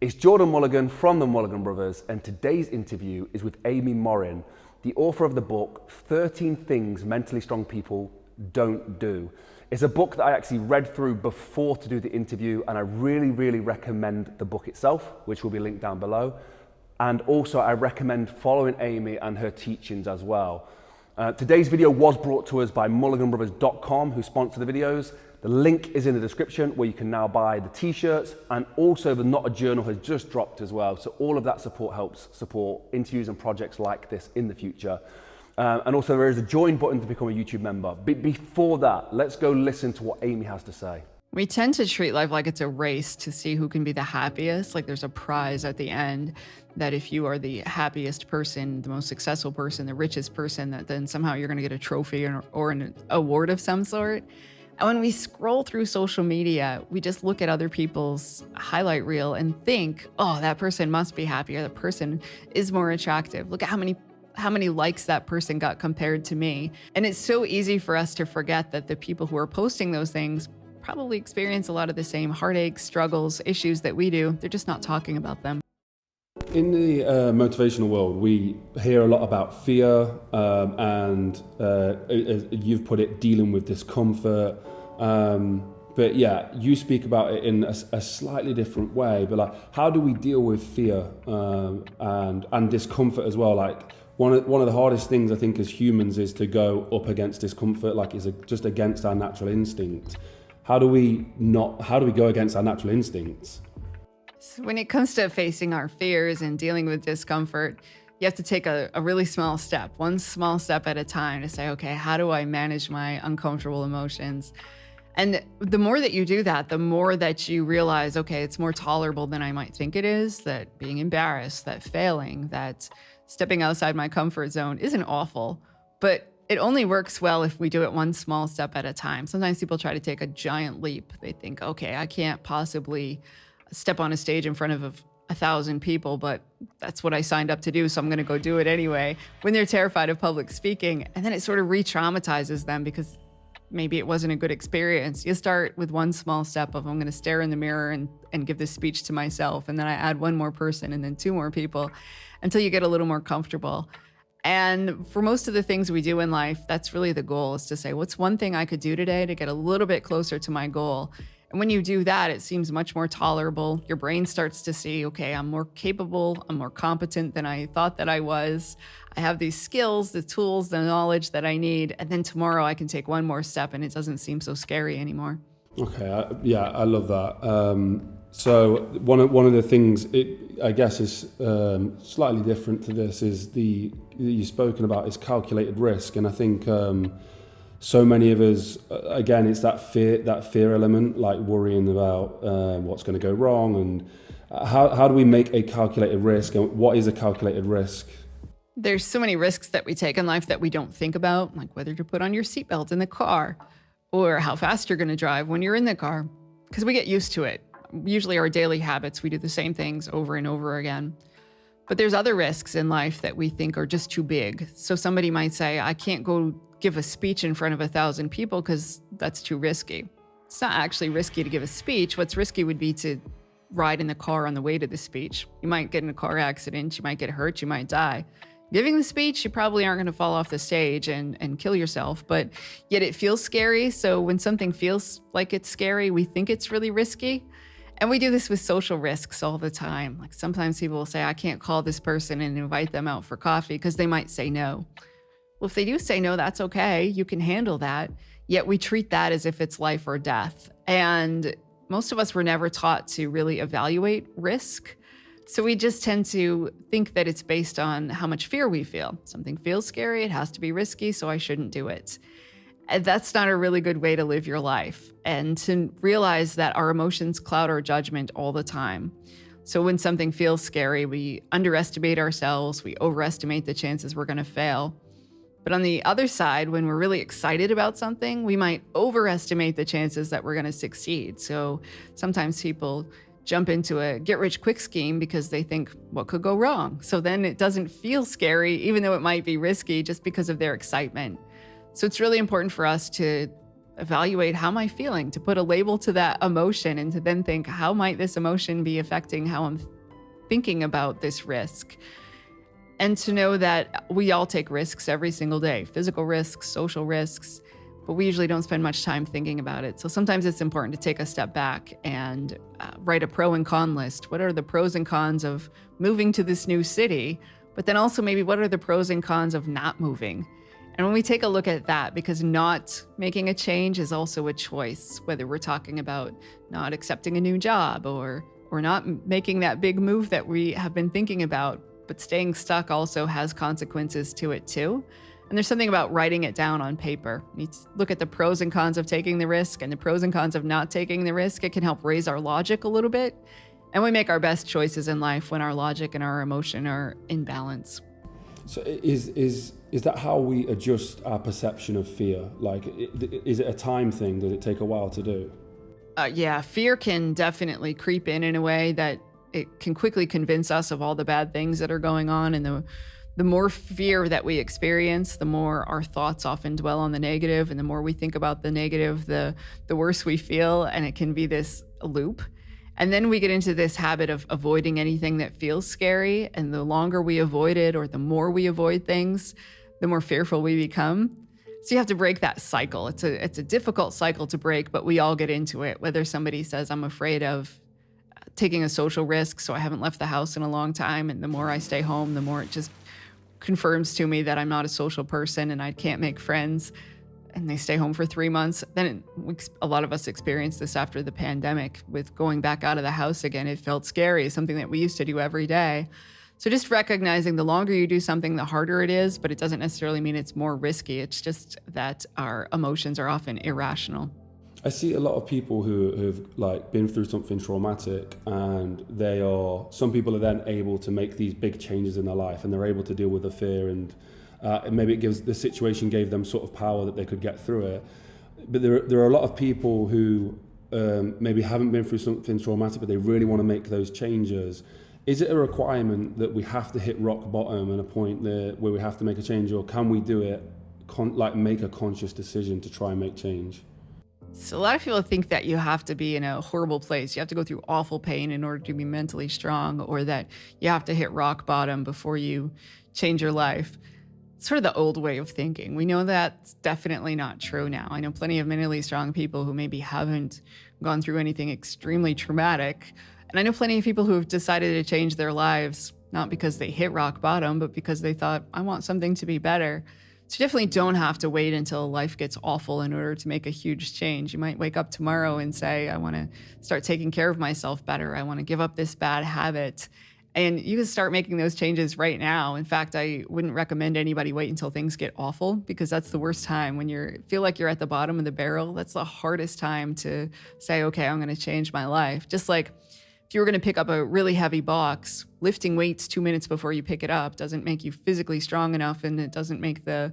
It's Jordan Mulligan from the Mulligan Brothers, and today's interview is with Amy Morin, the author of the book 13 Things Mentally Strong People Don't Do. It's a book that I actually read through before to do the interview, and I really recommend the book itself, which will be linked down below. And also I recommend following Amy and her teachings as well. Today's video was brought to us by mulliganbrothers.com, who sponsor the videos. The link is in the description where you can now buy the t-shirts, and also the Not a Journal has just dropped as well. So all of that support helps support interviews and projects like this in the future. And also there is a join button to become a YouTube member. Before that, let's go listen to what Amy has to say. We tend to treat life like it's a race to see who can be the happiest. Like there's a prize at the end that if you are the happiest person, the most successful person, the richest person, that then somehow you're gonna get a trophy or an award of some sort. And when we scroll through social media, we just look at other people's highlight reel and think, oh, that person must be happier. That person is more attractive. Look at how many likes that person got compared to me. And it's so easy for us to forget that the people who are posting those things probably experience a lot of the same heartaches, struggles, issues that we do. They're just not talking about them. In the motivational world, we hear a lot about fear and as you've put it, dealing with discomfort. But yeah, you speak about it in a slightly different way. But like, how do we deal with fear and discomfort as well? Like one of the hardest things I think as humans is to go up against discomfort, like is just against our natural instinct. How do we go against our natural instincts? So when it comes to facing our fears and dealing with discomfort, you have to take a really small step, one small step at a time to say, okay, how do I manage my uncomfortable emotions? And the more that you do that, the more that you realize, okay, it's more tolerable than I might think it is, that being embarrassed, that failing, that stepping outside my comfort zone isn't awful, but it only works well if we do it one small step at a time. Sometimes people try to take a giant leap. They think, okay, I can't possibly step on a stage in front of 1,000 people, but that's what I signed up to do, so I'm gonna go do it anyway, when they're terrified of public speaking. And then it sort of re-traumatizes them because maybe it wasn't a good experience. You start with one small step of I'm gonna stare in the mirror and give this speech to myself, and then I add one more person and then two more people until you get a little more comfortable. And for most of the things we do in life, that's really the goal, is to say, what's one thing I could do today to get a little bit closer to my goal? And when you do that, it seems much more tolerable. Your brain starts to see, okay, I'm more capable, I'm more competent than I thought that I was. I have these skills, the tools, the knowledge that I need. And then tomorrow I can take one more step and it doesn't seem so scary anymore. Okay, I love that. So one of the things, I guess, is slightly different to this is you've spoken about is calculated risk. And I think so many of us, again, it's that fear element, like worrying about what's going to go wrong, and how do we make a calculated risk, and what is a calculated risk? There's so many risks that we take in life that we don't think about, like whether to put on your seatbelt in the car, or how fast you're going to drive when you're in the car, because we get used to it. Usually our daily habits, we do the same things over and over again. But there's other risks in life that we think are just too big. So somebody might say, I can't go give a speech in front of 1,000 people because that's too risky. It's not actually risky to give a speech. What's risky would be to ride in the car on the way to the speech. You might get in a car accident, you might get hurt, you might die. Giving the speech, you probably aren't going to fall off the stage and kill yourself, but yet it feels scary. So when something feels like it's scary, we think it's really risky. And we do this with social risks all the time. Like sometimes people will say, I can't call this person and invite them out for coffee because they might say no. Well, if they do say no, that's okay. You can handle that. Yet we treat that as if it's life or death. And most of us were never taught to really evaluate risk. So we just tend to think that it's based on how much fear we feel. Something feels scary, it has to be risky, so I shouldn't do it. And that's not a really good way to live your life. And to realize that our emotions cloud our judgment all the time. So when something feels scary, we underestimate ourselves, we overestimate the chances we're gonna fail. But on the other side, when we're really excited about something, we might overestimate the chances that we're gonna succeed. So sometimes people jump into a get-rich-quick scheme because they think, what could go wrong? So then it doesn't feel scary, even though it might be risky, just because of their excitement. So it's really important for us to evaluate, how am I feeling, to put a label to that emotion, and to then think, how might this emotion be affecting how I'm thinking about this risk? And to know that we all take risks every single day, physical risks, social risks, but we usually don't spend much time thinking about it. So sometimes it's important to take a step back and write a pro and con list. What are the pros and cons of moving to this new city? But then also maybe what are the pros and cons of not moving? And when we take a look at that, because not making a change is also a choice, whether we're talking about not accepting a new job or not making that big move that we have been thinking about, but staying stuck also has consequences to it too. And there's something about writing it down on paper. You look at the pros and cons of taking the risk and the pros and cons of not taking the risk. It can help raise our logic a little bit. And we make our best choices in life when our logic and our emotion are in balance. So is that how we adjust our perception of fear? Like, is it a time thing? Does it take a while to do? Yeah, fear can definitely creep in a way that it can quickly convince us of all the bad things that are going on. And the more fear that we experience, the more our thoughts often dwell on the negative. And the more we think about the negative, the worse we feel. And it can be this loop. And then we get into this habit of avoiding anything that feels scary. And the longer we avoid it, or the more we avoid things, the more fearful we become. So you have to break that cycle. It's a difficult cycle to break, but we all get into it. Whether somebody says, I'm afraid of taking a social risk, so I haven't left the house in a long time, and the more I stay home, the more it just confirms to me that I'm not a social person and I can't make friends, and they stay home for 3 months. Then a lot of us experienced this after the pandemic with going back out of the house again. It felt scary, something that we used to do every day. So just recognizing the longer you do something, the harder it is, but it doesn't necessarily mean it's more risky. It's just that our emotions are often irrational. I see a lot of people who have like been through something traumatic, and some people are then able to make these big changes in their life, and they're able to deal with the fear, and maybe the situation gave them sort of power that they could get through it. But there are a lot of people who maybe haven't been through something traumatic, but they really want to make those changes. Is it a requirement that we have to hit rock bottom and a point there where we have to make a change, or can we do it, make a conscious decision to try and make change? So a lot of people think that you have to be in a horrible place. You have to go through awful pain in order to be mentally strong, or that you have to hit rock bottom before you change your life. It's sort of the old way of thinking. We know that's definitely not true now. I know plenty of mentally strong people who maybe haven't gone through anything extremely traumatic. And I know plenty of people who have decided to change their lives, not because they hit rock bottom, but because they thought, I want something to be better. So you definitely don't have to wait until life gets awful in order to make a huge change. You might wake up tomorrow and say, I want to start taking care of myself better. I want to give up this bad habit. And you can start making those changes right now. In fact, I wouldn't recommend anybody wait until things get awful, because that's the worst time. When you feel like you're at the bottom of the barrel, that's the hardest time to say, okay, I'm going to change my life. Just like if you were going to pick up a really heavy box, lifting weights 2 minutes before you pick it up doesn't make you physically strong enough, and it doesn't make the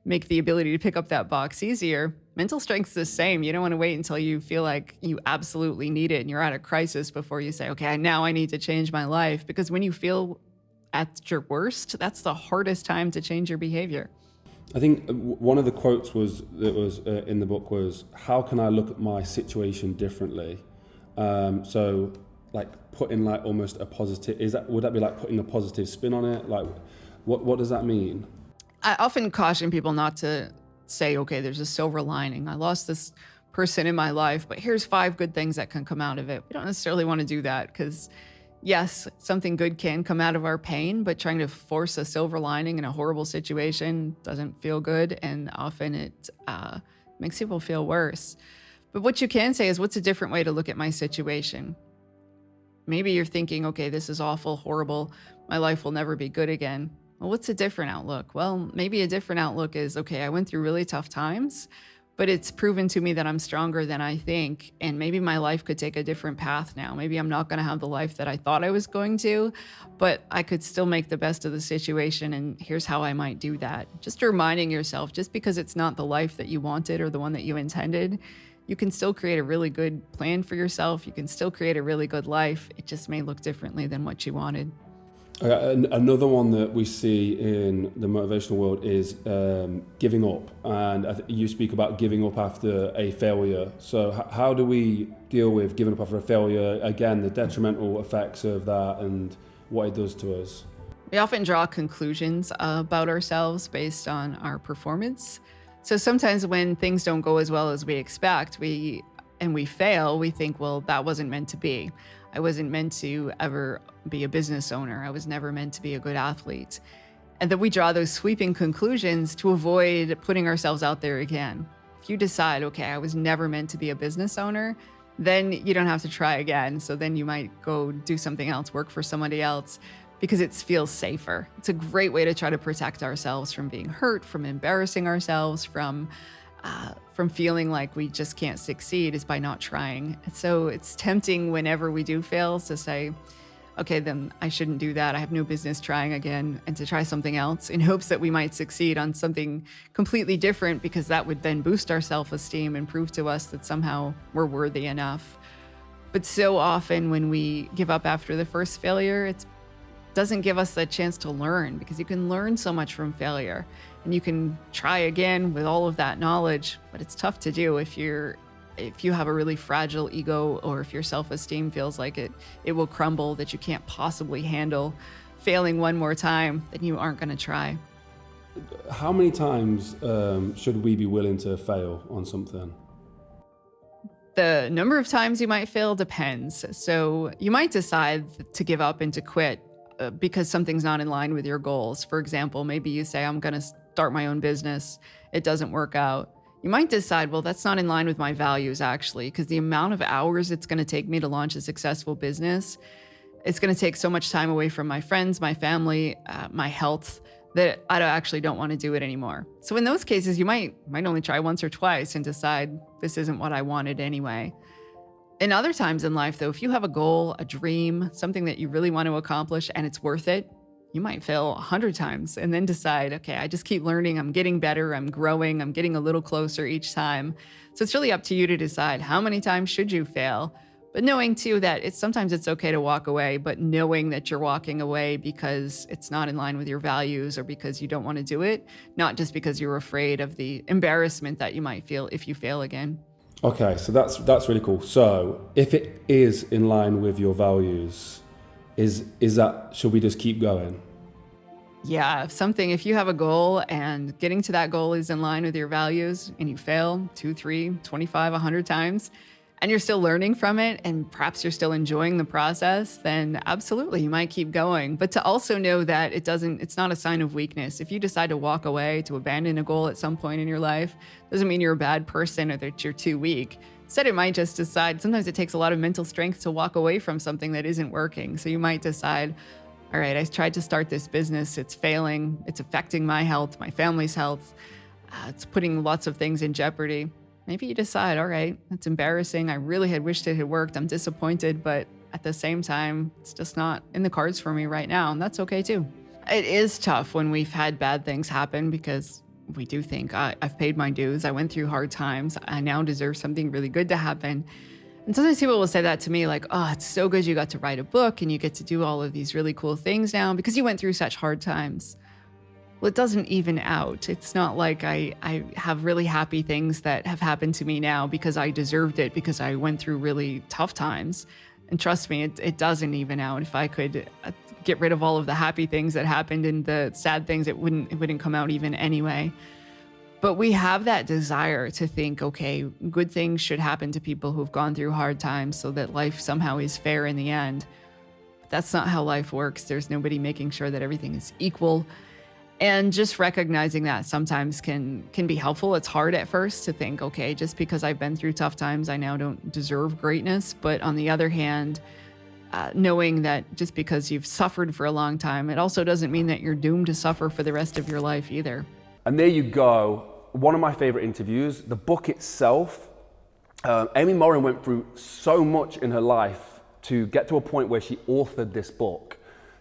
ability to pick up that box easier. Mental strength's the same. You don't want to wait until you feel like you absolutely need it and you're at a crisis before you say, okay, now I need to change my life. Because when you feel at your worst, that's the hardest time to change your behavior. I think one of the quotes in the book was, how can I look at my situation differently? So like putting like almost a positive, would that be like putting a positive spin on it? Like what does that mean? I often caution people not to say, okay, there's a silver lining. I lost this person in my life, but here's 5 good things that can come out of it. We don't necessarily want to do that, because yes, something good can come out of our pain, but trying to force a silver lining in a horrible situation doesn't feel good, and often it makes people feel worse. But what you can say is, what's a different way to look at my situation? Maybe you're thinking, okay, this is awful, horrible. My life will never be good again. Well, what's a different outlook? Well, maybe a different outlook is, okay, I went through really tough times, but it's proven to me that I'm stronger than I think. And maybe my life could take a different path now. Maybe I'm not going to have the life that I thought I was going to, but I could still make the best of the situation. And here's how I might do that. Just reminding yourself, just because it's not the life that you wanted or the one that you intended, you can still create a really good plan for yourself. You can still create a really good life. It just may look differently than what you wanted. Another one that we see in the motivational world is giving up, and you speak about giving up after a failure. So how do we deal with giving up after a failure? Again, the detrimental effects of that and what it does to us. We often draw conclusions about ourselves based on our performance. So sometimes when things don't go as well as we expect, we fail, we think, well, that wasn't meant to be. I wasn't meant to ever be a business owner. I was never meant to be a good athlete. And then we draw those sweeping conclusions to avoid putting ourselves out there again. If you decide, okay, I was never meant to be a business owner, then you don't have to try again. So then you might go do something else, work for somebody else, because it feels safer. It's a great way to try to protect ourselves from being hurt, from embarrassing ourselves, from feeling like we just can't succeed, is by not trying. So it's tempting whenever we do fail to say, okay, then I shouldn't do that. I have no business trying again, and to try something else in hopes that we might succeed on something completely different, because that would then boost our self-esteem and prove to us that somehow we're worthy enough. But so often when we give up after the first failure, it doesn't give us that chance to learn, because you can learn so much from failure and you can try again with all of that knowledge, but it's tough to do if you have a really fragile ego, or if your self-esteem feels like it will crumble, that you can't possibly handle failing one more time, then you aren't going to try. How many times should we be willing to fail on something? The number of times you might fail depends. So you might decide to give up and to quit because something's not in line with your goals. For example, maybe you say, I'm going to start my own business. It doesn't work out. You might decide, well, that's not in line with my values, actually, because the amount of hours it's going to take me to launch a successful business, it's going to take so much time away from my friends, my family, my health, that I actually don't want to do it anymore. So in those cases, you might only try once or twice and decide this isn't what I wanted anyway. In other times in life, though, if you have a goal, a dream, something that you really want to accomplish and it's worth it, you might fail 100 times and then decide, okay, I just keep learning, I'm getting better, I'm growing, I'm getting a little closer each time. So it's really up to you to decide how many times should you fail, but knowing too that sometimes it's okay to walk away, but knowing that you're walking away because it's not in line with your values or because you don't want to do it, not just because you're afraid of the embarrassment that you might feel if you fail again. Okay, so that's really cool. So if it is in line with your values, is that, should we just keep going? Yeah, if you have a goal and getting to that goal is in line with your values and you fail 2, 3, 25, 100 times, and you're still learning from it, and perhaps you're still enjoying the process, then absolutely, you might keep going. But to also know that it's not a sign of weakness. If you decide to walk away, to abandon a goal at some point in your life, doesn't mean you're a bad person or that you're too weak. Instead, it might just decide, sometimes it takes a lot of mental strength to walk away from something that isn't working. So you might decide, all right, I tried to start this business, it's failing, it's affecting my health, my family's health, it's putting lots of things in jeopardy. Maybe you decide, all right, that's embarrassing. I really had wished it had worked. I'm disappointed, but at the same time, it's just not in the cards for me right now. And that's okay too. It is tough when we've had bad things happen, because we do think, I've paid my dues. I went through hard times. I now deserve something really good to happen. And sometimes people will say that to me, like, oh, it's so good you got to write a book and you get to do all of these really cool things now because you went through such hard times. Well, it doesn't even out. It's not like I have really happy things that have happened to me now because I deserved it, because I went through really tough times. And trust me, it doesn't even out. If I could get rid of all of the happy things that happened and the sad things, it wouldn't come out even anyway. But we have that desire to think, okay, good things should happen to people who've gone through hard times so that life somehow is fair in the end. But that's not how life works. There's nobody making sure that everything is equal. And just recognizing that sometimes can be helpful. It's hard at first to think, okay, just because I've been through tough times, I now don't deserve greatness. But on the other hand, knowing that just because you've suffered for a long time, it also doesn't mean that you're doomed to suffer for the rest of your life either. And there you go. One of my favorite interviews. The book itself, Amy Morin went through so much in her life to get to a point where she authored this book.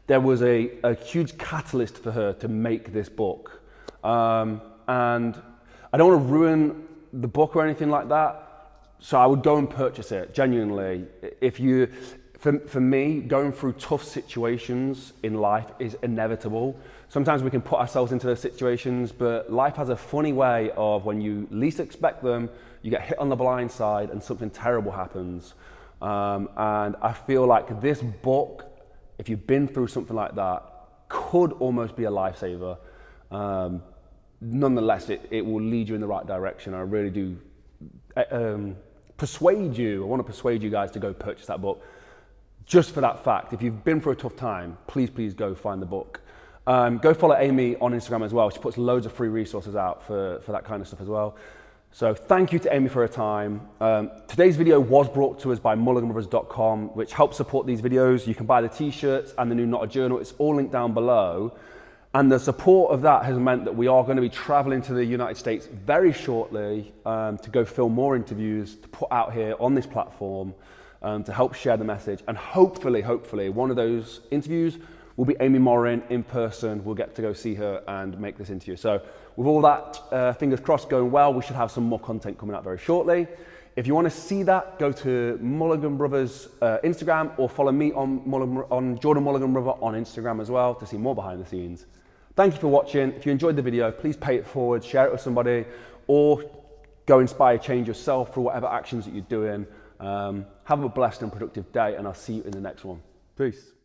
There was a huge catalyst for her to make this book. And I don't want to ruin the book or anything like that, so I would go and purchase it, genuinely. For me, going through tough situations in life is inevitable. Sometimes we can put ourselves into those situations, but life has a funny way of when you least expect them, you get hit on the blind side and something terrible happens. And I feel like this book, if you've been through something like that, could almost be a lifesaver. Nonetheless, it will lead you in the right direction. I really do persuade you, I want to persuade you guys to go purchase that book. Just for that fact, if you've been through a tough time, please go find the book. Go follow Amy on Instagram as well. She puts loads of free resources out for that kind of stuff as well. So thank you to Amy for her time. Today's video was brought to us by mulliganbrothers.com, which helps support these videos. You can buy the t-shirts and the new Not a Journal. It's all linked down below. And the support of that has meant that we are going to be traveling to the United States very shortly to go film more interviews to put out here on this platform to help share the message. And hopefully, one of those interviews will be Amy Morin in person. We'll get to go see her and make this interview. So with all that, fingers crossed, going well, we should have some more content coming out very shortly. If you want to see that, go to Mulligan Brothers Instagram or follow me on Jordan Mulligan Brother on Instagram as well to see more behind the scenes. Thank you for watching. If you enjoyed the video, please pay it forward, share it with somebody, or go inspire change yourself through whatever actions that you're doing. Have a blessed and productive day, and I'll see you in the next one. Peace.